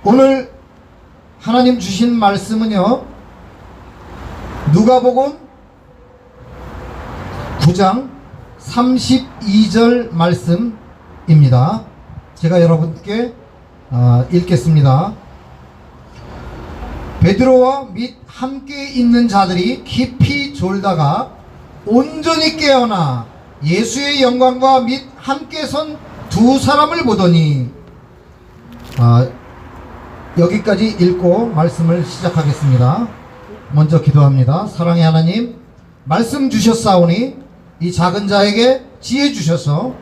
오늘 하나님 주신 말씀은요, 누가복음 9장 32절 말씀입니다. 제가 여러분께 읽겠습니다. 베드로와 및 함께 있는 자들이 깊이 졸다가 온전히 깨어나 예수의 영광과 및 함께 선 두 사람을 보더니, 여기까지 읽고 말씀을 시작하겠습니다. 먼저 기도합니다. 사랑의 하나님, 말씀 주셨사오니 이 작은 자에게 지혜 주셔서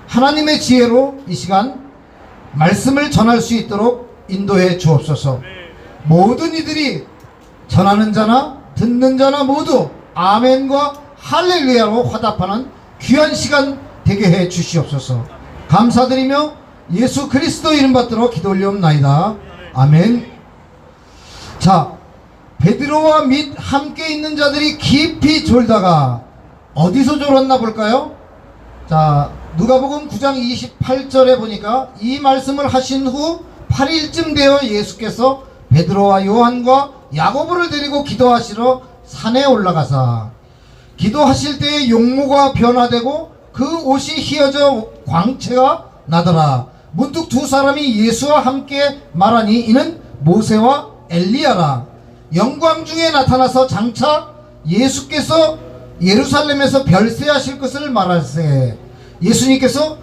하나님의 지혜로 이 시간 말씀을 전할 수 있도록 인도해 주옵소서. 모든 이들이 전하는 자나 듣는 자나 모두 아멘과 할렐루야로 화답하는 귀한 시간 되게 해 주시옵소서. 감사드리며 예수 그리스도 이름 받들어 기도 올리옵나이다. 아멘. 자, 베드로와 및 함께 있는 자들이 깊이 졸다가 어디서 졸았나 볼까요? 자, 누가복음 9장 28절에 보니까 이 말씀을 하신 후 8일쯤 되어 예수께서 베드로와 요한과 야고보를 데리고 기도하시러 산에 올라가사 기도하실 때에 용모가 변화되고 그 옷이 휘어져 광채가 나더라. 문득 두 사람이 예수와 함께 말하니 이는 모세와 엘리야라. 영광 중에 나타나서 장차 예수께서 예루살렘에서 별세하실 것을 말할세. 예수님께서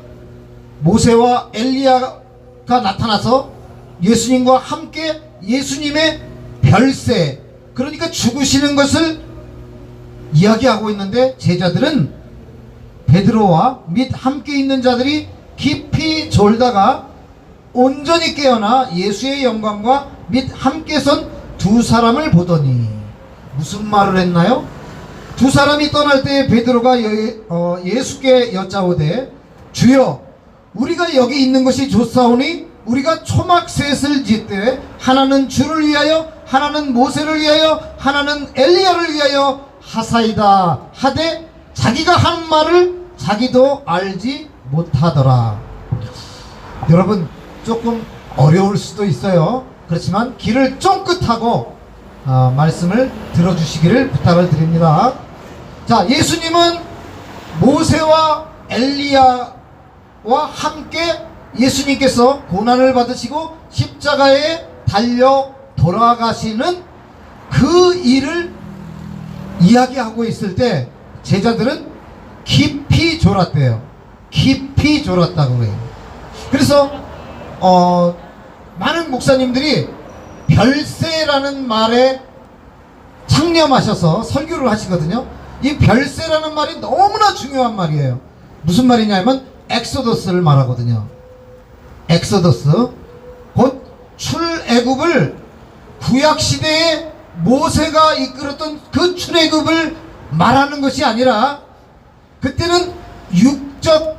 모세와 엘리야가 나타나서 예수님과 함께 예수님의 별세, 그러니까 죽으시는 것을 이야기하고 있는데, 제자들은 베드로와 및 함께 있는 자들이 깊이 졸다가 온전히 깨어나 예수의 영광과 및 함께 선 두 사람을 보더니, 무슨 말을 했나요? 두 사람이 떠날 때에 베드로가 예수께 여짜오되, 주여, 우리가 여기 있는 것이 좋사오니 우리가 초막셋을 짓되 하나는 주를 위하여, 하나는 모세를 위하여, 하나는 엘리야를 위하여 하사이다 하되 자기가 한 말을 자기도 알지 못하더라. 여러분, 조금 어려울 수도 있어요. 그렇지만 귀를 쫑긋하고 말씀을 들어주시기를 부탁을 드립니다. 자, 예수님은 모세와 엘리야와 함께 예수님께서 고난을 받으시고 십자가에 달려 돌아가시는 그 일을 이야기하고 있을 때 제자들은 깊이 졸았대요. 깊이 졸았다고 해요. 그래서 많은 목사님들이 별세라는 말에 창념하셔서 설교를 하시거든요. 이 별세라는 말이 너무나 중요한 말이에요. 무슨 말이냐면 엑소더스를 말하거든요. 엑소더스, 곧 출애굽을, 구약시대에 모세가 이끌었던 그 출애굽을 말하는 것이 아니라, 그때는 육적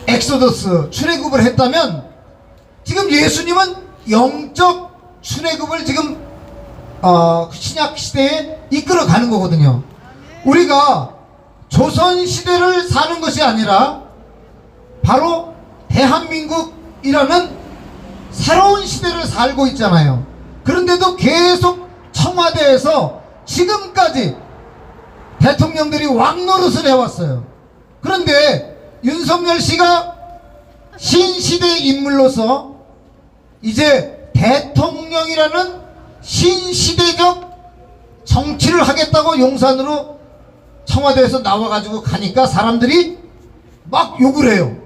엑소더스, 출애굽을 했다면, 지금 예수님은 영적 출애굽을 지금 신약시대에 이끌어가는 거거든요. 우리가 조선시대를 사는 것이 아니라 바로 대한민국이라는 새로운 시대를 살고 있잖아요. 그런데도 계속 청와대에서 지금까지 대통령들이 왕노릇을 해왔어요. 그런데 윤석열 씨가 신시대 인물로서 이제 대통령이라는 신시대적 정치를 하겠다고 용산으로 청와대에서 나와가지고 가니까 사람들이 막 욕을 해요.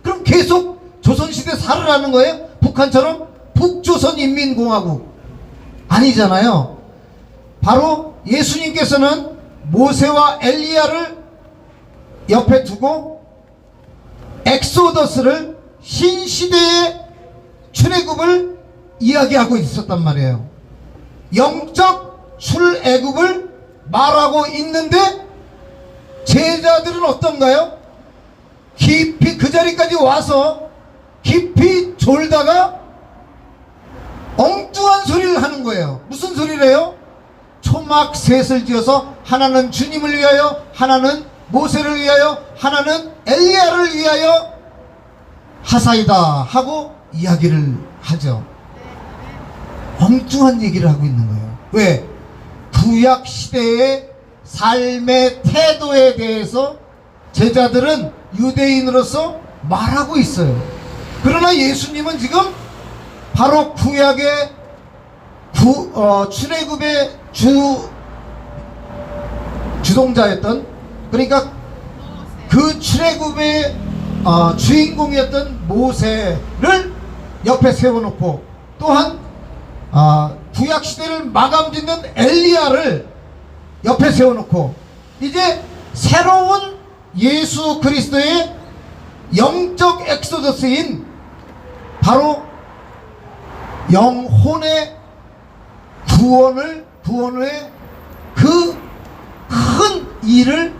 그럼 계속 조선시대 살으라는 거예요? 북한처럼 북조선인민공화국 아니잖아요. 바로 예수님께서는 모세와 엘리야를 옆에 두고 엑소더스를, 신시대의 출애굽을 이야기하고 있었단 말이에요. 영적 출애굽을 말하고 있는데 제자들은 어떤가요? 깊이 그 자리까지 와서 깊이 졸다가 엉뚱한 소리를 하는 거예요. 무슨 소리를 해요? 초막셋을 지어서 하나는 주님을 위하여, 하나는 모세를 위하여, 하나는 엘리야를 위하여 하사이다 하고 이야기를 하죠. 엉뚱한 얘기를 하고 있는 거예요. 왜? 구약 시대의 삶의 태도에 대해서 제자들은 유대인으로서 말하고 있어요. 그러나 예수님은 지금 바로 구약의 출애굽의 주동자였던, 그러니까 그 출애굽의 주인공이었던 모세를 옆에 세워놓고, 또한 구약 시대를 마감짓는 엘리야를 옆에 세워놓고, 이제 새로운 예수 그리스도의 영적 엑소더스인 바로 영혼의 구원의 그 큰 일을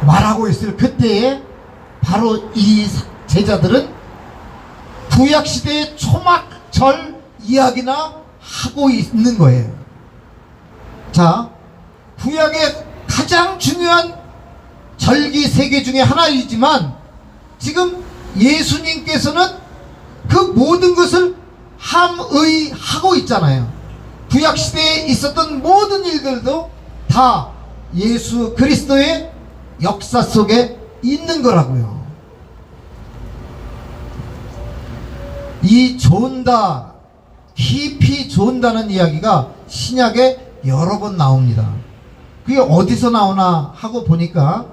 말하고 있을 그때에 바로 이 제자들은 구약 시대의 초막절 이야기나 하고 있는 거예요. 자, 구약의 가장 중요한 절기 세 개 중에 하나이지만 지금 예수님께서는 그 모든 것을 함의하고 있잖아요. 구약 시대에 있었던 모든 일들도 다 예수 그리스도의 역사 속에 있는 거라고요. 이 존다, 깊이 존다는 이야기가 신약에 여러 번 나옵니다. 그게 어디서 나오나 하고 보니까,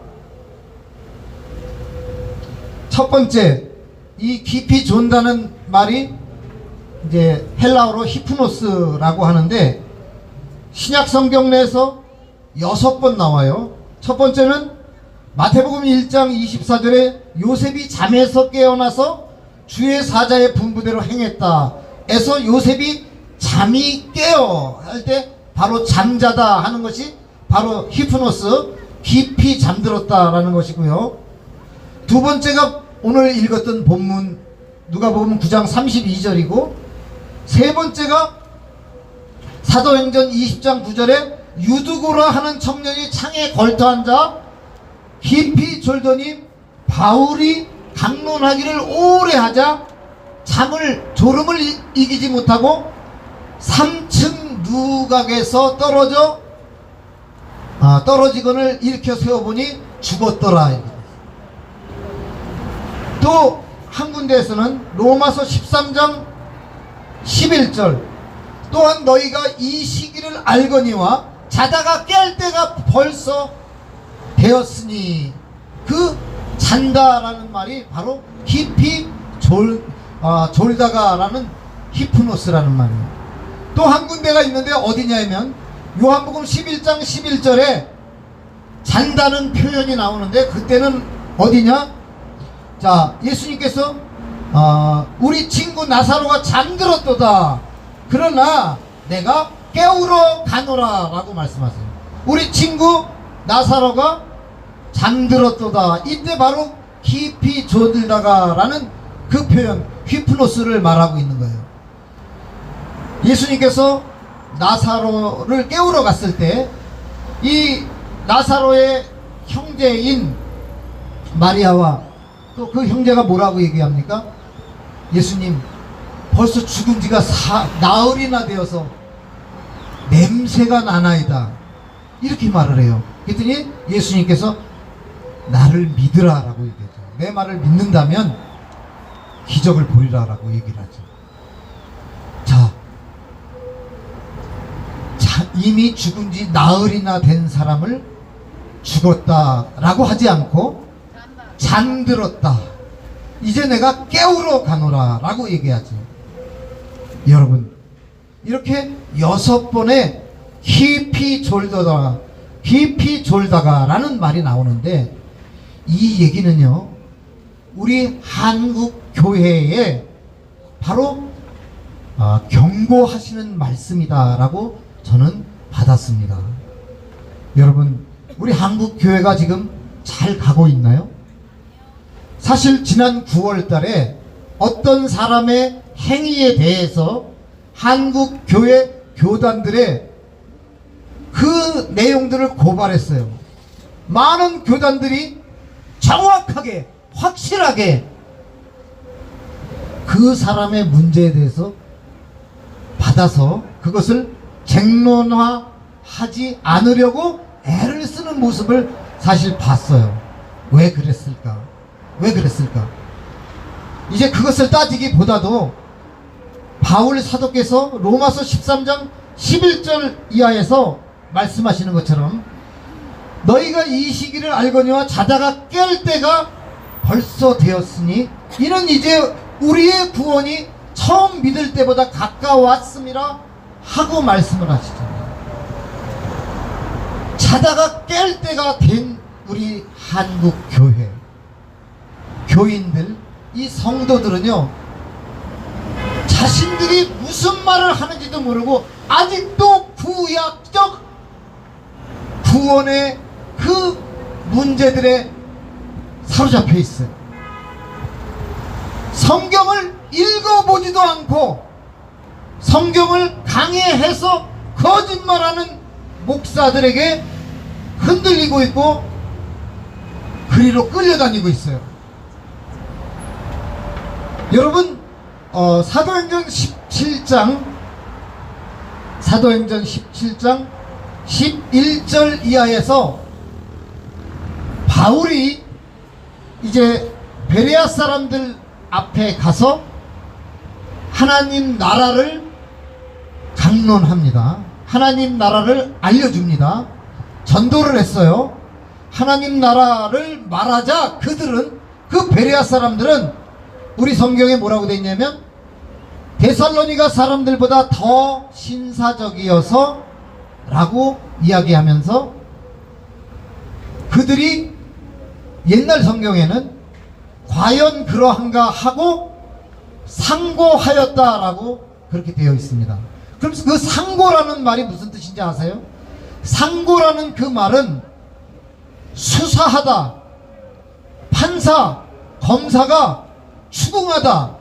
첫 번째, 이 깊이 존다는 말이 이제 헬라어로 히프노스라고 하는데, 신약 성경 내에서 6번 나와요. 첫 번째는 마태복음 1장 24절에 요셉이 잠에서 깨어나서 주의 사자의 분부대로 행했다 에서 요셉이 잠이 깨어 할 때 바로 잠자다 하는 것이 바로 히프노스, 깊이 잠들었다라는 것이고요. 두 번째가 오늘 읽었던 본문 누가복음 9장 32절이고, 세 번째가 사도행전 20장 9절에 유두고라 하는 청년이 창에 걸터앉아 깊이 졸더니 바울이 강론하기를 오래 하자 졸음을 이기지 못하고 3층 누각에서 떨어지건을 일으켜 세워보니 죽었더라. 또 한 군데에서는 로마서 13장 11절, 또한 너희가 이 시기를 알거니와 자다가 깰 때가 벌써 되었으니, 그 잔다라는 말이 바로 깊이 졸다가라는 히프노스라는 말이에요. 또 한 군데가 있는데 어디냐면 요한복음 11장 11절에 잔다는 표현이 나오는데, 그때는 어디냐? 자, 예수님께서 우리 친구 나사로가 잠들었도다. 그러나 내가 깨우러 가노라 라고 말씀하세요. 우리 친구 나사로가 잠들었도다. 이때 바로 깊이 졸다가 라는 그 표현, 휘프노스를 말하고 있는 거예요. 예수님께서 나사로를 깨우러 갔을 때 이 나사로의 형제인 마리아와 또 그 형제가 뭐라고 얘기합니까? 예수님, 벌써 죽은 지가 나흘이나 되어서 냄새가 나나이다, 이렇게 말을 해요. 그랬더니 예수님께서 나를 믿으라 라고 얘기하죠. 내 말을 믿는다면 기적을 보리라 라고 얘기를 하죠. 자, 이미 죽은 지 나흘이나 된 사람을 죽었다 라고 하지 않고 잠들었다, 이제 내가 깨우러 가노라 라고 얘기하죠. 여러분, 이렇게 6번의 깊이 졸다가 라는 말이 나오는데, 이 얘기는요, 우리 한국 교회에 바로 경고하시는 말씀이다 라고 저는 받았습니다. 여러분, 우리 한국 교회가 지금 잘 가고 있나요? 사실 지난 9월 달에 어떤 사람의 행위에 대해서 한국 교회 교단들의 그 내용들을 고발했어요. 많은 교단들이 정확하게, 확실하게 그 사람의 문제에 대해서 받아서 그것을 쟁론화하지 않으려고 애를 쓰는 모습을 사실 봤어요. 왜 그랬을까? 왜 그랬을까? 이제 그것을 따지기보다도 바울 사도께서 로마서 13장 11절 이하에서 말씀하시는 것처럼 너희가 이 시기를 알거니와 자다가 깰 때가 벌써 되었으니 이는 이제 우리의 구원이 처음 믿을 때보다 가까웠음이라 하고 말씀을 하시잖아요. 자다가 깰 때가 된 우리 한국 교회 교인들, 이 성도들은요, 자신들이 무슨 말을 하는지도 모르고 아직도 구약적 구원의 그 문제들에 사로잡혀 있어요. 성경을 읽어보지도 않고 성경을 강해해서 거짓말하는 목사들에게 흔들리고 있고 그리로 끌려다니고 있어요. 여러분, 사도행전 17장 11절 이하에서 바울이 이제 베레아 사람들 앞에 가서 하나님 나라를 강론합니다. 하나님 나라를 알려줍니다. 전도를 했어요. 하나님 나라를 말하자 그들은, 그 베레아 사람들은 우리 성경에 뭐라고 되어 있냐면 데살로니가 사람들보다 더 신사적이어서 라고 이야기하면서 그들이 옛날 성경에는 과연 그러한가 하고 상고하였다라고 그렇게 되어 있습니다. 그럼 그 상고라는 말이 무슨 뜻인지 아세요? 상고라는 그 말은 수사하다, 판사, 검사가 추궁하다,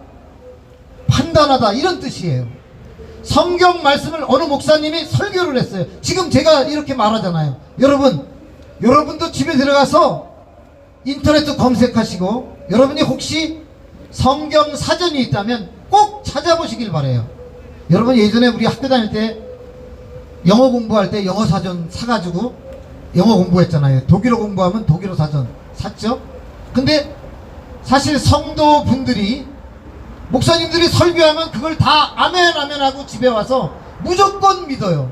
판단하다, 이런 뜻이에요. 성경 말씀을 어느 목사님이 설교를 했어요. 지금 제가 이렇게 말하잖아요. 여러분도 집에 들어가서 인터넷도 검색하시고 여러분이 혹시 성경 사전이 있다면 꼭 찾아보시길 바래요. 여러분, 예전에 우리 학교 다닐 때 영어 공부할 때 영어 사전 사가지고 영어 공부했잖아요. 독일어 공부하면 독일어 사전 샀죠. 근데 사실 성도분들이, 목사님들이 설교하면 그걸 다 아멘 아멘 하고 집에 와서 무조건 믿어요.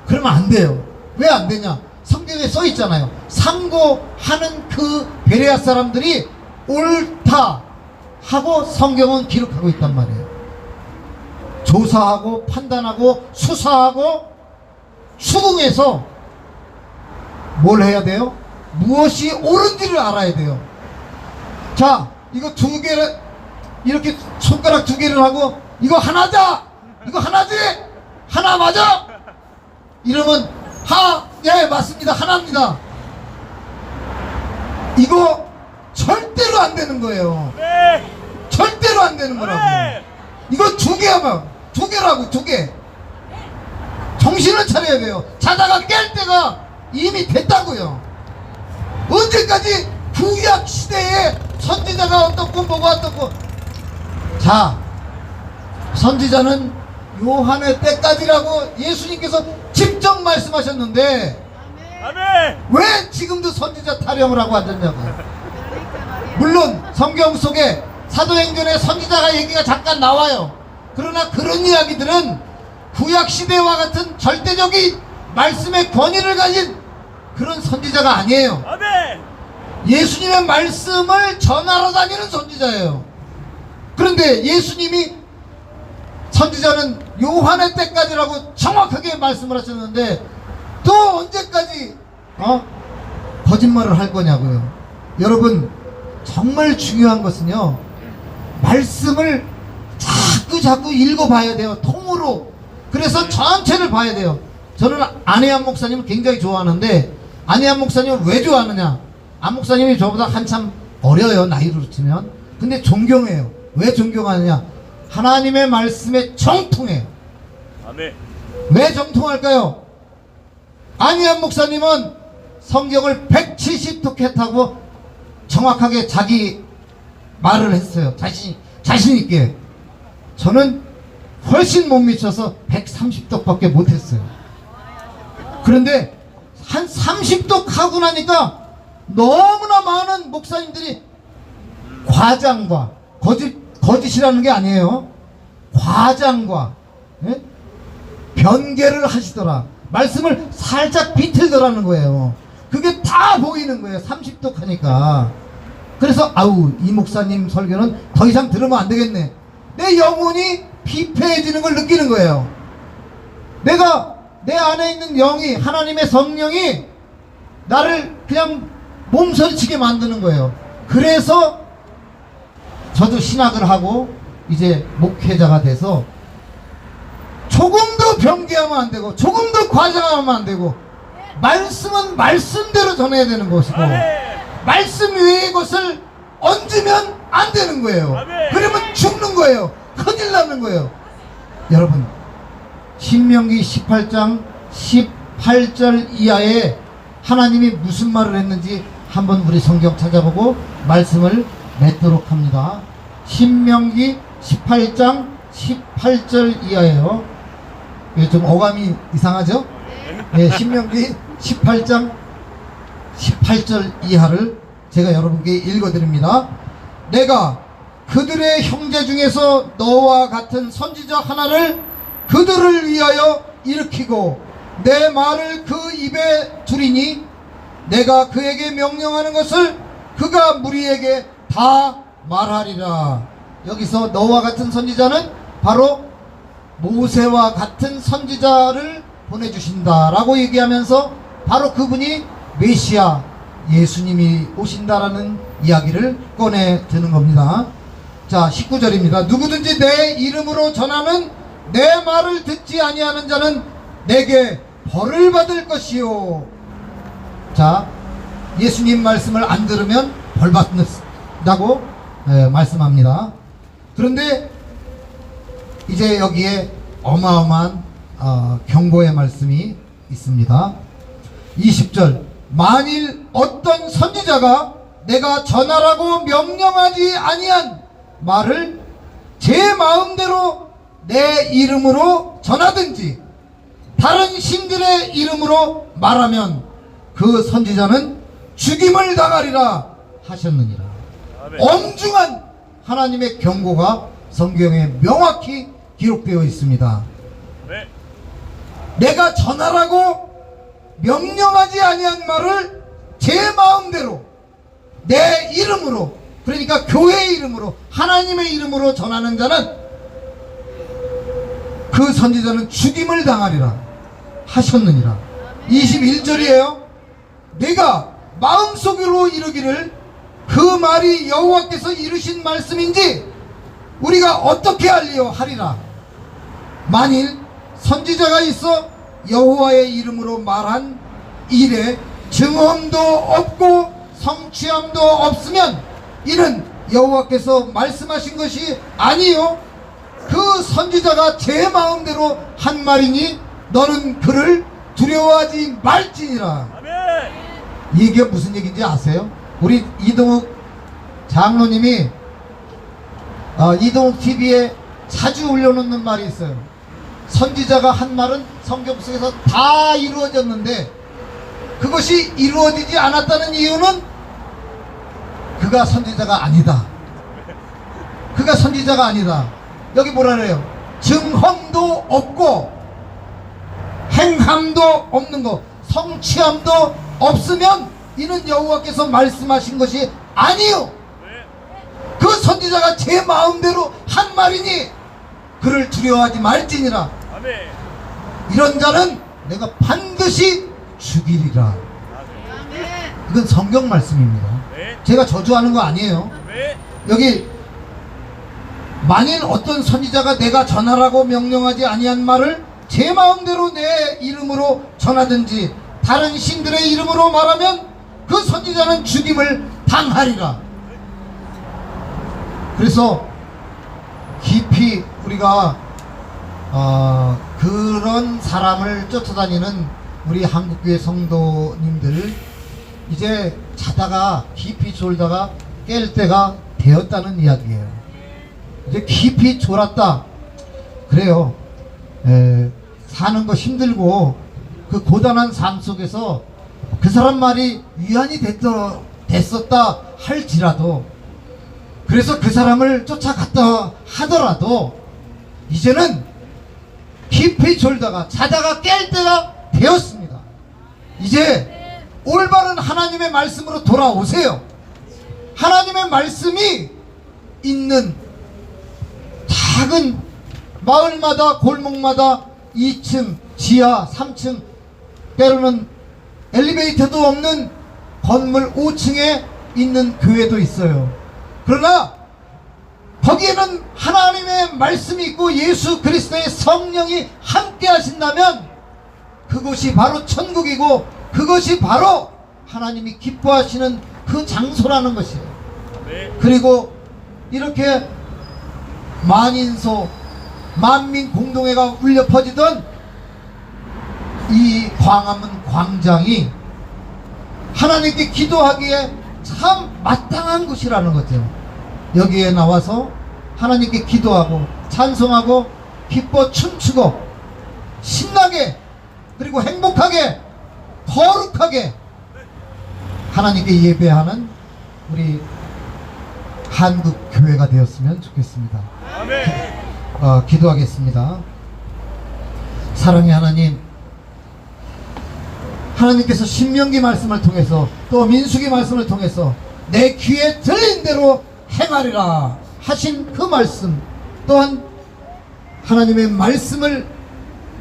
그러면 안 돼요. 왜 안 되냐? 성경에 써 있잖아요. 상고하는 그 베레아 사람들이 옳다 하고 성경은 기록하고 있단 말이에요. 조사하고 판단하고 수사하고 추궁해서 뭘 해야 돼요? 무엇이 옳은지를 알아야 돼요. 자, 이거 두 개를 이렇게 손가락 두 개를 하고 이거 하나다, 이거 하나지, 하나 맞아, 이러면 예 맞습니다, 하나입니다. 이거 절대로 안 되는 거예요. 네. 절대로 안 되는 거라고. 네. 이거 두 개하면 두 개라고, 두 개. 정신을 차려야 돼요. 자다가 깰 때가 이미 됐다고요. 언제까지 구약 시대에 선지자가 어떻고 뭐가 어떻고. 자, 선지자는 요한의 때까지라고 예수님께서 직접 말씀하셨는데 아멘. 왜 지금도 선지자 타령을 하고 앉았냐고요. 물론 성경 속에 사도행전에 선지자가 얘기가 잠깐 나와요. 그러나 그런 이야기들은 구약시대와 같은 절대적인 말씀의 권위를 가진 그런 선지자가 아니에요. 아멘. 예수님의 말씀을 전하러 다니는 선지자예요. 그런데 예수님이 선지자는 요한의 때까지라고 정확하게 말씀을 하셨는데 또 언제까지 거짓말을 할 거냐고요. 여러분, 정말 중요한 것은요, 말씀을 자꾸 읽어봐야 돼요. 통으로. 그래서 전체를 봐야 돼요. 저는 안혜한 목사님을 굉장히 좋아하는데, 안혜한 목사님을 왜 좋아하느냐? 안 목사님이 저보다 한참 어려요, 나이로 치면. 근데 존경해요. 왜 존경하느냐? 하나님의 말씀에 정통해요. 아멘. 왜 정통할까요? 안혜한 목사님은 성경을 170독해타고 정확하게 자기 말을 했어요. 자신 있게. 저는 훨씬 못 미쳐서 130독밖에 못했어요. 그런데 한 30독 하고 나니까 너무나 많은 목사님들이 과장과 거짓이라는 게 아니에요. 과장과 예? 변개를 하시더라. 말씀을 살짝 비틀더라는 거예요. 그게 다 보이는 거예요. 30독 하니까. 그래서 아우, 이 목사님 설교는 더 이상 들으면 안 되겠네. 내 영혼이 피폐해지는 걸 느끼는 거예요. 내가 내 안에 있는 영이, 하나님의 성령이 나를 그냥 몸서리치게 만드는 거예요. 그래서 저도 신학을 하고 이제 목회자가 돼서 조금도 변개하면 안 되고 조금도 과장하면 안 되고 말씀은 말씀대로 전해야 되는 것이고 말씀 외의 것을 얹으면 안 되는 거예요. 그러면 죽는 거예요. 큰일 나는 거예요. 여러분, 신명기 18장 18절 이하에 하나님이 무슨 말을 했는지 한번 우리 성경 찾아보고 말씀을 맺도록 합니다. 신명기 18장 18절 이하예요. 이게 좀 어감이 이상하죠? 네, 신명기 18장 18절 이하를 제가 여러분께 읽어드립니다. 내가 그들의 형제 중에서 너와 같은 선지자 하나를 그들을 위하여 일으키고 내 말을 그 입에 두리니 내가 그에게 명령하는 것을 그가 무리에게 다 말하리라. 여기서 너와 같은 선지자는 바로 모세와 같은 선지자를 보내주신다라고 얘기하면서 바로 그분이 메시아 예수님이 오신다라는 이야기를 꺼내 드는 겁니다. 자, 19절입니다. 누구든지 내 이름으로 전하는 내 말을 듣지 아니하는 자는 내게 벌을 받을 것이요. 자, 예수님 말씀을 안 들으면 벌 받는다고 말씀합니다. 그런데 이제 여기에 어마어마한 경고의 말씀이 있습니다. 20절, 만일 어떤 선지자가 내가 전하라고 명령하지 아니한 말을 제 마음대로 내 이름으로 전하든지 다른 신들의 이름으로 말하면 그 선지자는 죽임을 당하리라 하셨느니라. 엄중한 하나님의 경고가 성경에 명확히 기록되어 있습니다. 네. 내가 전하라고 명령하지 아니한 말을 제 마음대로 내 이름으로, 그러니까 교회의 이름으로, 하나님의 이름으로 전하는 자는 그 선지자는 죽임을 당하리라 하셨느니라. 21절이에요. 내가 마음속으로 이르기를 그 말이 여호와께서 이르신 말씀인지 우리가 어떻게 알리요 하리라. 만일 선지자가 있어 여호와의 이름으로 말한 일에 증언도 없고 성취함도 없으면 이는 여호와께서 말씀하신 것이 아니요 그 선지자가 제 마음대로 한 말이니 너는 그를 두려워하지 말지니라. 이게 무슨 얘기인지 아세요? 우리 이동욱 장로님이 이동욱 TV에 자주 올려놓는 말이 있어요. 선지자가 한 말은 성경 속에서 다 이루어졌는데 그것이 이루어지지 않았다는 이유는 그가 선지자가 아니다. 그가 선지자가 아니다. 여기 뭐라 그래요? 증언도 없고 행함도 없는 거, 성취함도 없으면 이는 여호와께서 말씀하신 것이 아니요 그 선지자가 제 마음대로 한 말이니 그를 두려워하지 말지니라. 이런 자는 내가 반드시 죽이리라. 이건 성경 말씀입니다. 제가 저주하는 거 아니에요. 여기 만일 어떤 선지자가 내가 전하라고 명령하지 아니한 말을 제 마음대로 내 이름으로 전하든지 다른 신들의 이름으로 말하면 그 선지자는 죽임을 당하리라. 그래서 깊이 우리가 그런 사람을 쫓아다니는 우리 한국교회 성도님들 이제 자다가 깊이 졸다가 깰 때가 되었다는 이야기예요. 이제 깊이 졸았다, 그래요. 사는 거 힘들고 그 고단한 삶 속에서 그 사람 말이 위안이 됐었다 할지라도, 그래서 그 사람을 쫓아갔다 하더라도 이제는 깊이 졸다가 자다가 깰 때가 되었습니다. 이제 올바른 하나님의 말씀으로 돌아오세요. 하나님의 말씀이 있는 작은 마을마다 골목마다 2층, 지하, 3층, 때로는 엘리베이터도 없는 건물 5층에 있는 교회도 있어요. 그러나 거기에는 하나님의 말씀이 있고 예수 그리스도의 성령이 함께 하신다면 그곳이 바로 천국이고 그것이 바로 하나님이 기뻐하시는 그 장소라는 것이에요. 네. 그리고 이렇게 만인소 만민 공동회가 울려 퍼지던 이 광화문 광장이 하나님께 기도하기에 참 마땅한 곳이라는 거죠. 여기에 나와서 하나님께 기도하고 찬송하고 기뻐 춤추고 신나게 그리고 행복하게 거룩하게 하나님께 예배하는 우리 한국 교회가 되었으면 좋겠습니다. 아멘. 기도하겠습니다. 사랑의 하나님, 하나님께서 신명기 말씀을 통해서 또 민수기 말씀을 통해서 내 귀에 들린 대로 행하리라 하신 그 말씀, 또한 하나님의 말씀을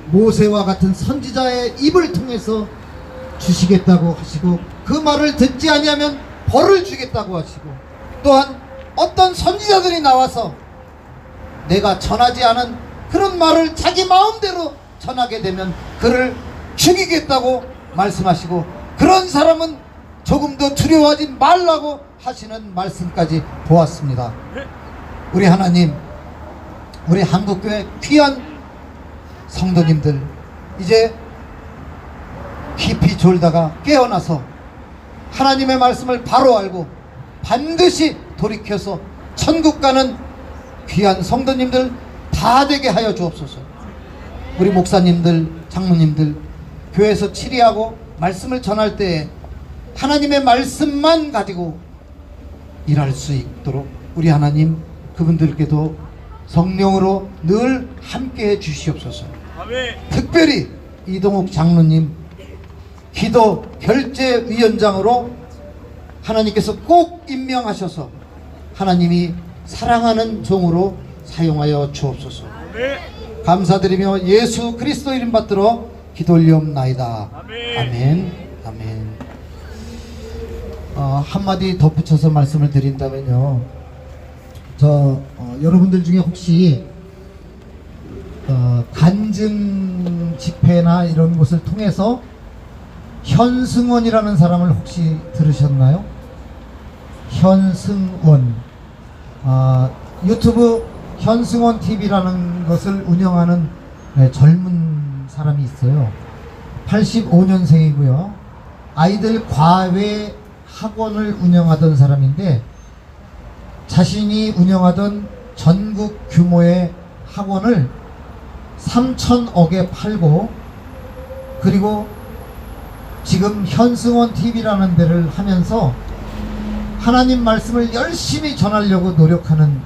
모세와 같은 선지자의 입을 통해서 주시겠다고 하시고 그 말을 듣지 아니하면 벌을 주겠다고 하시고, 또한 어떤 선지자들이 나와서 내가 전하지 않은 그런 말을 자기 마음대로 전하게 되면 그를 죽이겠다고 말씀하시고, 그런 사람은 조금도 두려워하지 말라고 하시는 말씀까지 보았습니다. 우리 하나님, 우리 한국교회 귀한 성도님들 이제 깊이 졸다가 깨어나서 하나님의 말씀을 바로 알고 반드시 돌이켜서 천국 가는 귀한 성도님들 다 되게 하여 주옵소서. 우리 목사님들, 장로님들 교회에서 치리하고 말씀을 전할 때에 하나님의 말씀만 가지고 일할 수 있도록 우리 하나님 그분들께도 성령으로 늘 함께해 주시옵소서. 아멘. 특별히 이동욱 장로님 기도 결제위원장으로 하나님께서 꼭 임명하셔서 하나님이 사랑하는 종으로 사용하여 주옵소서. 아멘. 감사드리며 예수 그리스도 이름 받들어 기도 올리옵나이다. 아멘. 아멘. 아멘. 한마디 덧붙여서 말씀을 드린다면요, 여러분들 중에 혹시 간증 집회나 이런 곳을 통해서 현승원이라는 사람을 혹시 들으셨나요? 현승원, 유튜브 현승원 TV라는 것을 운영하는 젊은 사람이 있어요. 85년생이고요 아이들 과외 학원을 운영하던 사람인데, 자신이 운영하던 전국 규모의 학원을 3,000억에 팔고, 그리고 지금 현승원 TV라는 데를 하면서 하나님 말씀을 열심히 전하려고 노력하는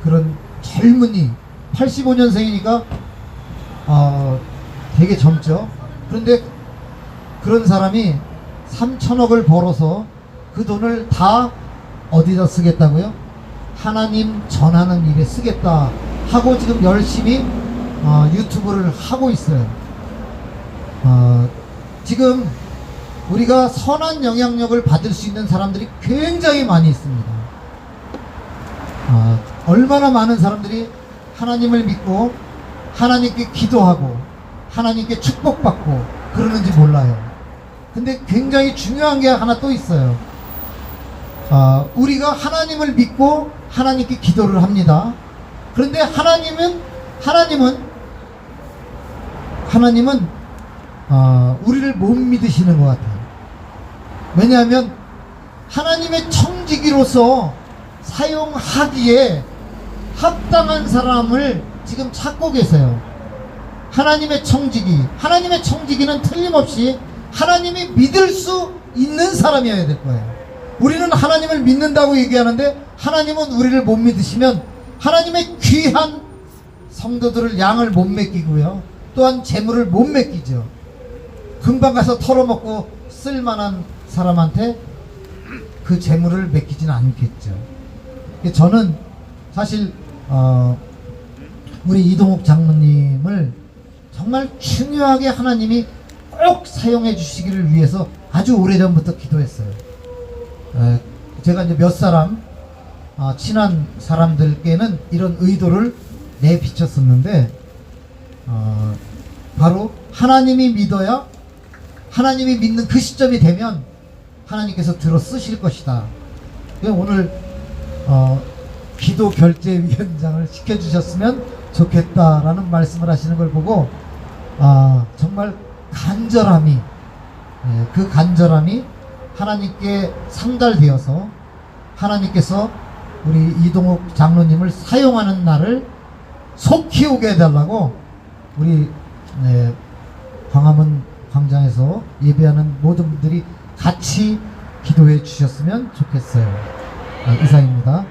그런 젊은이, 85년생이니까 되게 젊죠. 그런데 그런 사람이 3,000억을 벌어서 그 돈을 다 어디다 쓰겠다고요? 하나님 전하는 일에 쓰겠다 하고 지금 열심히 유튜브를 하고 있어요. 지금 우리가 선한 영향력을 받을 수 있는 사람들이 굉장히 많이 있습니다. 얼마나 많은 사람들이 하나님을 믿고 하나님께 기도하고 하나님께 축복받고 그러는지 몰라요. 근데 굉장히 중요한 게 하나 또 있어요. 우리가 하나님을 믿고 하나님께 기도를 합니다. 그런데 하나님은 우리를 못 믿으시는 것 같아요. 왜냐하면 하나님의 청지기로서 사용하기에 합당한 사람을 지금 찾고 계세요. 하나님의 청지기는 틀림없이 하나님이 믿을 수 있는 사람이어야 될 거예요. 우리는 하나님을 믿는다고 얘기하는데 하나님은 우리를 못 믿으시면 하나님의 귀한 성도들을 양을 못 맡기고요. 또한 재물을 못 맡기죠. 금방 가서 털어먹고 쓸만한 사람한테 그 재물을 맡기지는 않겠죠. 저는 사실 우리 이동욱 장로님을 정말 중요하게 하나님이 꼭 사용해 주시기를 위해서 아주 오래전부터 기도했어요. 제가 이제 몇 사람 친한 사람들께는 이런 의도를 내비쳤었는데 바로 하나님이 믿어야, 하나님이 믿는 그 시점이 되면 하나님께서 들어 쓰실 것이다. 오늘 기도 결제위원장을 시켜주셨으면 좋겠다라는 말씀을 하시는 걸 보고 정말 간절함이, 그 간절함이 하나님께 상달되어서 하나님께서 우리 이동욱 장로님을 사용하는 날을 속히 오게 해달라고 우리 광화문 광장에서 예배하는 모든 분들이 같이 기도해 주셨으면 좋겠어요. 이상입니다.